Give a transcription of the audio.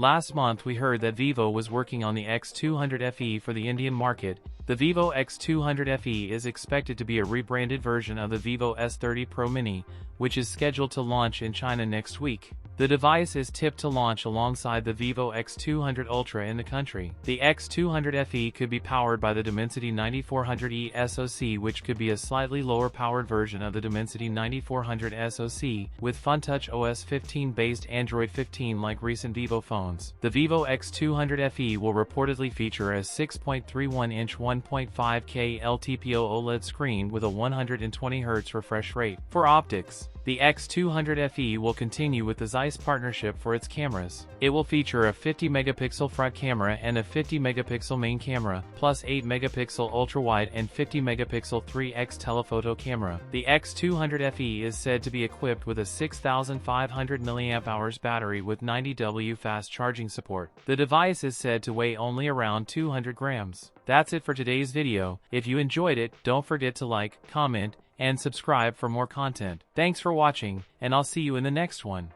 Last month we heard that Vivo was working on the X200 FE for the Indian market. The Vivo X200 FE is expected to be a rebranded version of the Vivo S30 Pro Mini, which is scheduled to launch in China next week. The device is tipped to launch alongside the Vivo X200 Ultra in the country. The X200 FE could be powered by the Dimensity 9400E SoC, which could be a slightly lower powered version of the Dimensity 9400 SoC, with FunTouch OS 15 based Android 15 like recent Vivo phones. The Vivo X200 FE will reportedly feature a 6.31-inch 1.5K LTPO OLED screen with a 120Hz refresh rate. For optics, the X200 FE will continue with the Zeiss partnership for its cameras. It will feature a 50-megapixel front camera and a 50-megapixel main camera, plus 8-megapixel ultra-wide and 50-megapixel 3x telephoto camera. The X200 FE is said to be equipped with a 6,500 mAh battery with 90W fast charging support. The device is said to weigh only around 200 grams. That's it for today's video. If you enjoyed it, don't forget to like, comment, and subscribe for more content. Thanks for watching, and I'll see you in the next one.